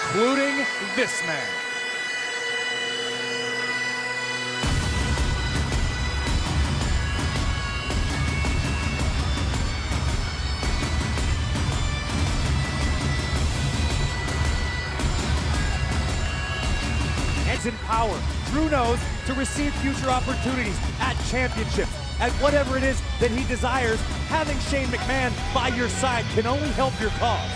including this man. In power, Drew knows to receive future opportunities at championships, at whatever it is that he desires. Having Shane McMahon by your side can only help your cause.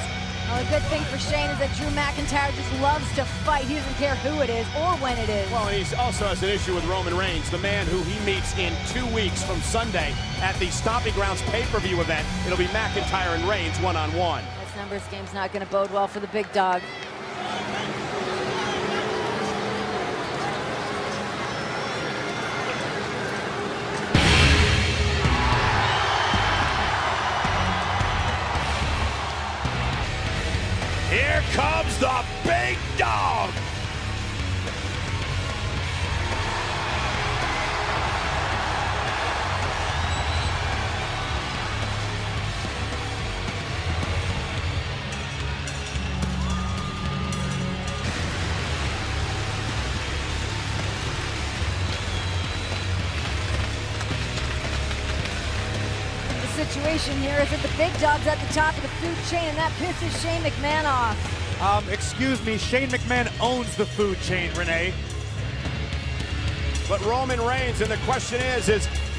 Well, a good thing for Shane is that Drew McIntyre just loves to fight. He doesn't care who it is or when it is. Well, and he also has an issue with Roman Reigns, the man who he meets in 2 weeks from Sunday at the Stomping Grounds pay-per-view event. It'll be McIntyre and Reigns one-on-one. This numbers game's not going to bode well for the big dog. Here comes the big dog. The situation here is that the big dog's at the top of the food chain, and that pisses Shane McMahon off. Excuse me, Shane McMahon owns the food chain, Renee. But Roman Reigns, and the question is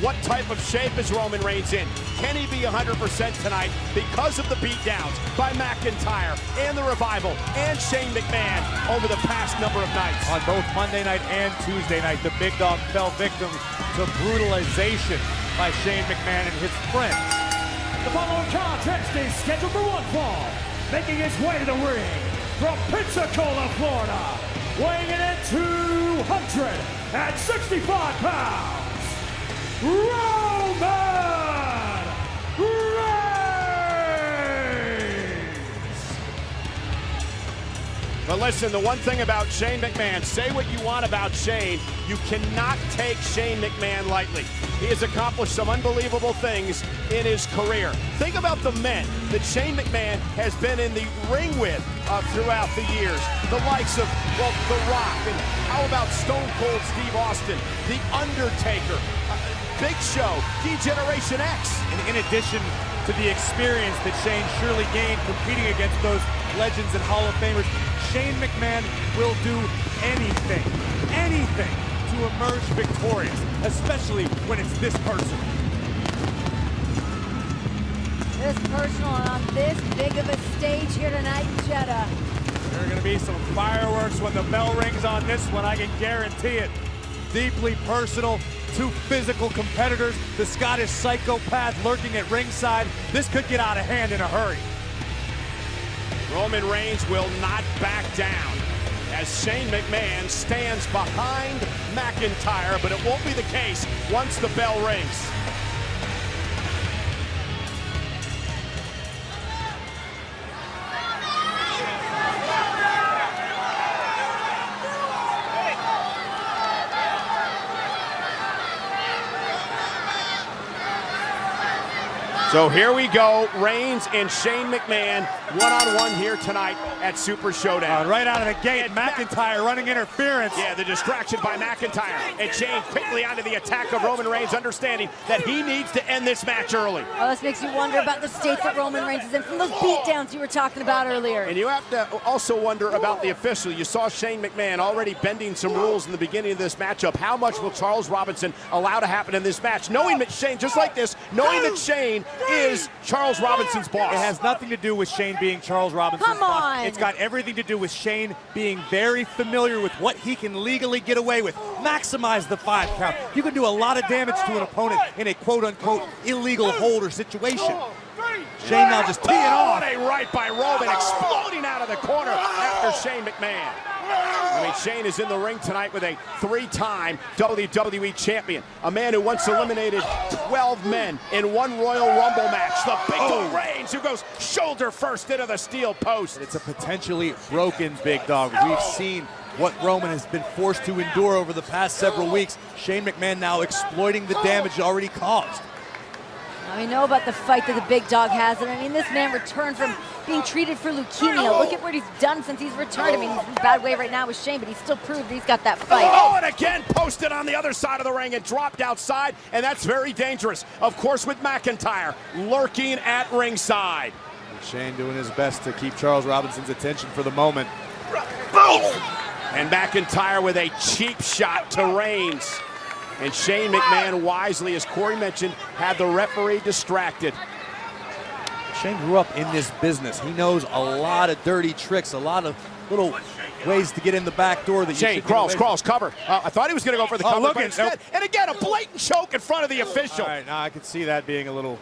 what type of shape is Roman Reigns in? Can he be 100% tonight because of the beatdowns by McIntyre and the Revival and Shane McMahon over the past number of nights? On both Monday night and Tuesday night, the big dog fell victim to brutalization by Shane McMahon and his friends. The following contest is scheduled for one fall. Making his way to the ring from Pensacola, Florida, weighing in at 265 pounds, Roman Reigns! But listen, the one thing about Shane McMahon, say what you want about Shane, you cannot take Shane McMahon lightly. He has accomplished some unbelievable things in his career. Think about the men that Shane McMahon has been in the ring with throughout the years. The likes of, well, The Rock, and how about Stone Cold Steve Austin, The Undertaker, Big Show, D-Generation X. And in addition to the experience that Shane surely gained competing against those legends and Hall of Famers, Shane McMahon will do anything to emerge victorious, especially when it's this personal. This personal and on this big of a stage here tonight in Jeddah. There are going to be some fireworks when the bell rings on this one, I can guarantee it. Deeply personal, two physical competitors, the Scottish psychopath lurking at ringside. This could get out of hand in a hurry. Roman Reigns will not back down as Shane McMahon stands behind McIntyre, but it won't be the case once the bell rings. So here we go, Reigns and Shane McMahon one-on-one here tonight at Super Showdown. Right out of the gate, McIntyre running interference. Yeah, the distraction by McIntyre. And Shane quickly onto the attack of Roman Reigns, understanding that he needs to end this match early. Well, this makes you wonder about the state that Roman Reigns is in from those beatdowns you were talking about earlier. And you have to also wonder about the official. You saw Shane McMahon already bending some rules in the beginning of this matchup. How much will Charles Robinson allow to happen in this match? Knowing that Shane, just like this, knowing that Shane is Charles Robinson's boss. It has nothing to do with Shane being Charles Robinson's Come boss. on. It's got everything to do with Shane being very familiar with what he can legally get away with. Maximize the 5 count. You can do a lot of damage to an opponent in a quote-unquote illegal hold or situation. Shane now just teeing off. A right by Roman, exploding out of the corner after Shane McMahon. I mean, Shane is in the ring tonight with a 3-time WWE champion. A man who once eliminated 12 men in one Royal Rumble match. The big dog Reigns, who goes shoulder first into the steel post. It's a potentially broken big dog. We've seen what Roman has been forced to endure over the past several weeks. Shane McMahon now exploiting the damage already caused. Now, we know about the fight that the big dog has, and I mean, this man returned from being treated for leukemia. Look at what he's done since he's returned. I mean, he's in a bad way right now with Shane, but he's still proved he's got that fight. Oh, and again posted on the other side of the ring and dropped outside, and that's very dangerous. Of course, with McIntyre lurking at ringside. Shane doing his best to keep Charles Robinson's attention for the moment. Boom! And McIntyre with a cheap shot to Reigns. And Shane McMahon wisely, as Corey mentioned, had the referee distracted. Shane grew up in this business. He knows a lot of dirty tricks, a lot of little ways to get in the back door. That Shane crawls, cover. I thought he was going to go for the cover, but instead, and again, a blatant choke in front of the official. All right, now I could see that being a little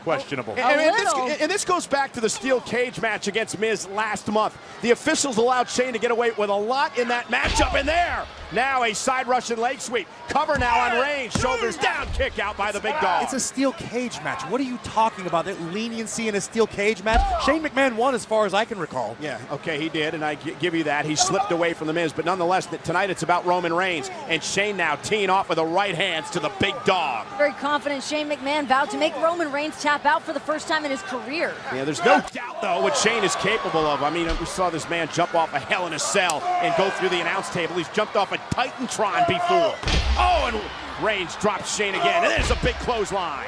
questionable. And this goes back to the steel cage match against Miz last month. The officials allowed Shane to get away with a lot in that matchup, and there. Now a side Russian leg sweep. Cover now on Reigns. Shoulders down, kick out by the big dog. It's a steel cage match. What are you talking about? That leniency in a steel cage match? Shane McMahon won as far as I can recall. Yeah, okay, he did, and I give you that. He slipped away from the Miz, but nonetheless, tonight it's about Roman Reigns. And Shane now teeing off with the right hands to the big dog. Very confident Shane McMahon vowed to make Roman Reigns tap out for the first time in his career. Yeah, there's no doubt, though, what Shane is capable of. I mean, we saw this man jump off a Hell in a Cell and go through the announce table. He's jumped off a Titantron before. Oh, and Reigns drops Shane again, and there's a big clothesline.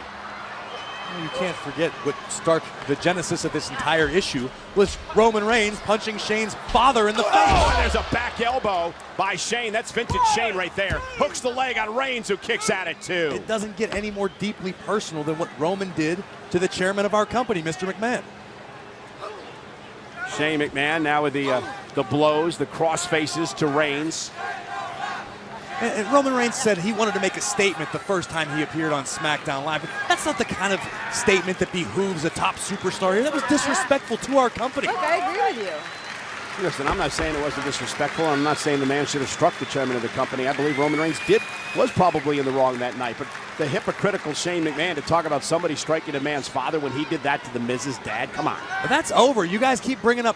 You can't forget what started the genesis of this entire issue was Roman Reigns punching Shane's father in the face. Oh, and there's a back elbow by Shane. That's vintage Shane right there. Hooks the leg on Reigns, who kicks at it too. It doesn't get any more deeply personal than what Roman did to the chairman of our company, Mr. McMahon. Shane McMahon now with the blows, the cross faces to Reigns. And Roman Reigns said he wanted to make a statement the first time he appeared on SmackDown Live. But that's not the kind of statement that behooves a top superstar here. That was disrespectful to our company. Look, I agree with you. Listen, I'm not saying it wasn't disrespectful. I'm not saying the man should have struck the chairman of the company. I believe Roman Reigns was probably in the wrong that night. But the hypocritical Shane McMahon to talk about somebody striking a man's father when he did that to the Miz's dad. Come on. But that's over. You guys keep bringing up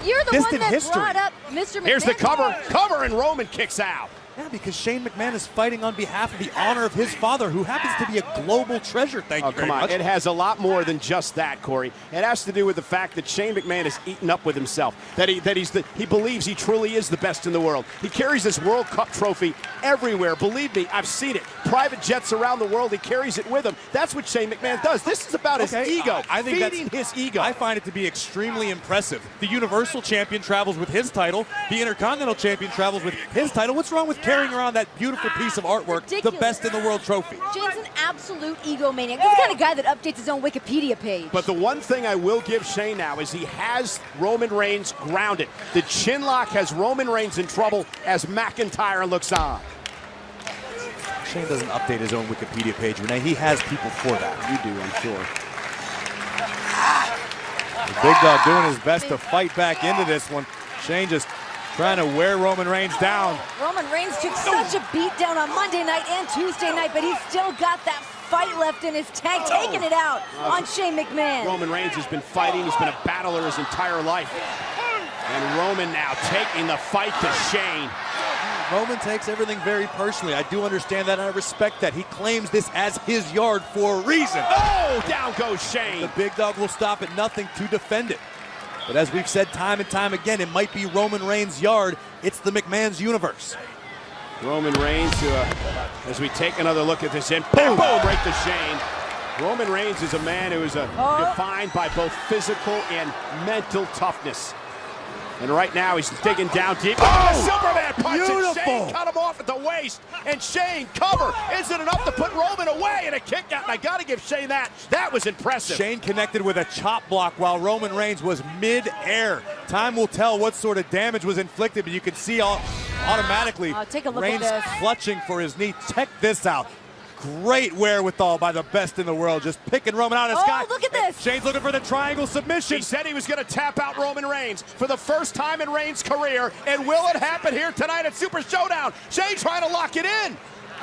You're the one that history. brought up Mr. McMahon. Here's the cover, and Roman kicks out. Yeah, because Shane McMahon is fighting on behalf of the honor of his father, who happens to be a global treasure. Thank you very much. It has a lot more than just that, Corey. It has to do with the fact that Shane McMahon is eaten up with himself. He believes he truly is the best in the world. He carries this World Cup trophy everywhere. Believe me, I've seen it. Private jets around the world. He carries it with him. That's what Shane McMahon does. This is about his ego. I think feeding his ego. I find it to be extremely impressive. The Universal Champion travels with his title. The Intercontinental Champion travels with his title. What's wrong with carrying around that beautiful piece of artwork, the best in the world trophy? Shane's an absolute egomaniac. He's the kind of guy that updates his own Wikipedia page. But the one thing I will give Shane now is he has Roman Reigns grounded. The chin lock has Roman Reigns in trouble as McIntyre looks on. Shane doesn't update his own Wikipedia page, Renee. He has people for that. You do, I'm sure. The big dog doing his best to fight back into this one. Shane just trying to wear Roman Reigns down. Roman Reigns took such a beat down on Monday night and Tuesday night, but he's still got that fight left in his tank, taking it out on Shane McMahon. Roman Reigns has been fighting. He's been a battler his entire life. And Roman now taking the fight to Shane. Roman takes everything very personally. I do understand that, and I respect that. He claims this as his yard for a reason. Oh, down goes Shane. The big dog will stop at nothing to defend it. But as we've said time and time again, it might be Roman Reigns' yard. It's the McMahon's universe. Roman Reigns, as we take another look at this, and boom, right to Shane. Roman Reigns is a man who is defined by both physical and mental toughness. And right now he's digging down deep. Oh, Superman punch! Beautiful. Shane cut him off at the waist. And Shane, cover. Isn't enough to put Roman away, and a kick out. And I got to give Shane that. That was impressive. Shane connected with a chop block while Roman Reigns was mid-air. Time will tell what sort of damage was inflicted, but you can see automatically take a look Reigns at this. clutching for his knee. Check this out. Great wherewithal by the best in the world, just picking Roman out of the sky. Oh, look at this. Shane's looking for the triangle submission. He said he was going to tap out Roman Reigns for the first time in Reigns' career, and will it happen here tonight at Super Showdown? Shane trying to lock it in.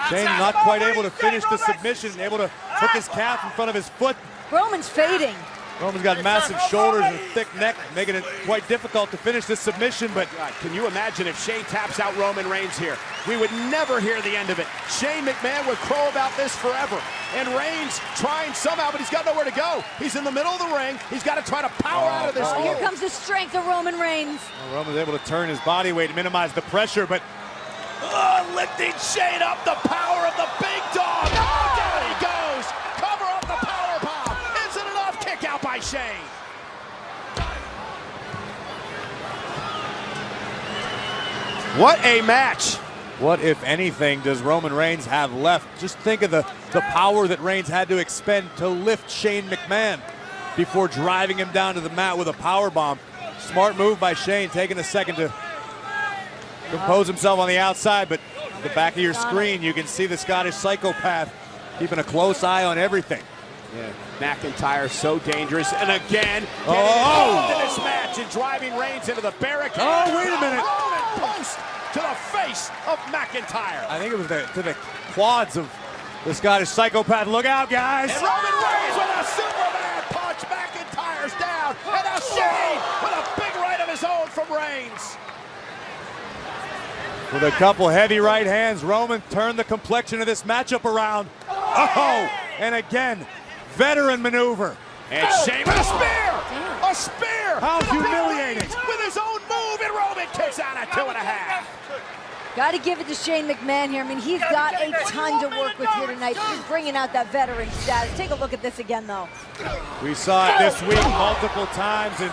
Shane not quite able to finish the submission, able to hook his calf in front of his foot. Roman's fading. Roman's got massive shoulders and a thick neck, making it quite difficult to finish this submission, but God, can you imagine if Shane taps out Roman Reigns here? We would never hear the end of it. Shane McMahon would crow about this forever. And Reigns trying somehow, but he's got nowhere to go. He's in the middle of the ring. He's got to try to power out of this. Here comes the strength of Roman Reigns. well, Roman's able to turn his body weight and minimize the pressure, but Lifting Shane up, the power of the big dog. Oh, down he goes. Cover up the power bomb. Isn't enough. Kick out by Shane. What a match. what, if anything, does Roman Reigns have left? Just think of the power that Reigns had to expend to lift Shane McMahon before driving him down to the mat with a powerbomb. Smart move by Shane, taking a second to compose himself on the outside, but the back of your screen, you can see the Scottish psychopath keeping a close eye on everything. Yeah, McIntyre so dangerous, and again, getting involved in this match and driving Reigns into the barricade. Oh, wait a minute. Roman post to the face of McIntyre. I think it was to the quads of the Scottish psychopath. Look out, guys. And Roman Reigns with a Superman punch. McIntyre's down, and now Shane with a big right of his own from Reigns. With a couple heavy right hands, Roman turned the complexion of this matchup around. Oh, and again, veteran maneuver. And Shane with a spear! A spear! How humiliating. With his own move, and Roman kicks out at 2.5. Got to give it to Shane McMahon here. I mean, he's got a ton to work with here tonight. He's bringing out that veteran status. Take a look at this again, though. We saw it this week multiple times, and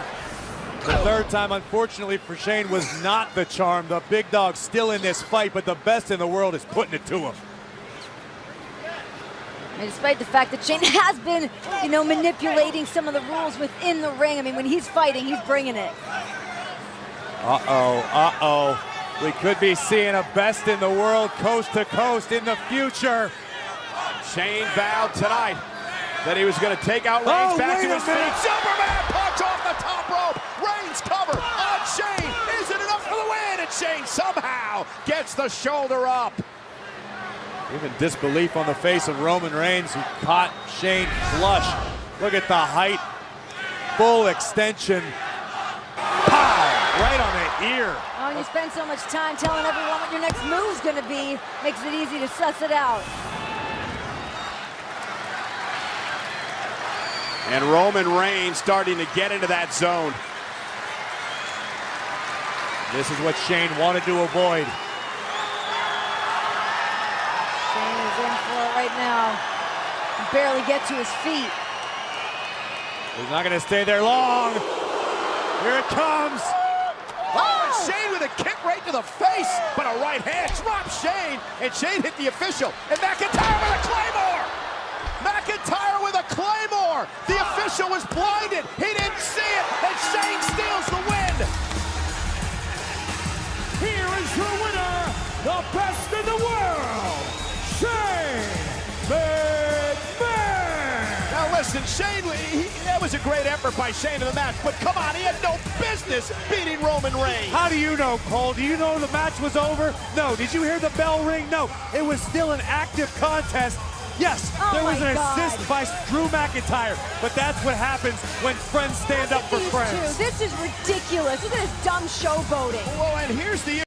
the third time, unfortunately for Shane, was not the charm. The big dog's still in this fight, but the best in the world is putting it to him. And despite the fact that Shane has been, manipulating some of the rules within the ring, I mean, when he's fighting, he's bringing it. We could be seeing a best in the world coast to coast in the future. Shane vowed tonight that he was going to take out Reigns back to his feet. Superman punch off the top rope. Reigns cover on Shane. Is it enough for the win? And Shane somehow gets the shoulder up. Even disbelief on the face of Roman Reigns, who caught Shane flush. Look at the height. Full extension. Pow! Right on the ear. Oh, and you spend so much time telling everyone what your next move's going to be. Makes it easy to suss it out. And Roman Reigns starting to get into that zone. This is what Shane wanted to avoid. Shane is in for it right now. Can barely get to his feet. He's not going to stay there long. Here it comes. Oh, and Shane with a kick right to the face, but a right hand drops Shane, and Shane hit the official, and McIntyre with a Claymore! McIntyre with a Claymore! The official was blinded, he didn't see it, and Shane steals the win! Here is your winner, the best in the world, Shane McMahon! Now listen, Shane, that was a great effort by Shane in the match, but come on, he had no business beating Roman Reigns. How do you know, Cole? Do you know the match was over? No. Did you hear the bell ring? No. It was still an active contest. Yes, there was an assist by Drew McIntyre, but that's what happens when friends stand up for friends. This is ridiculous. Look at this dumb showboating. Well, and here's the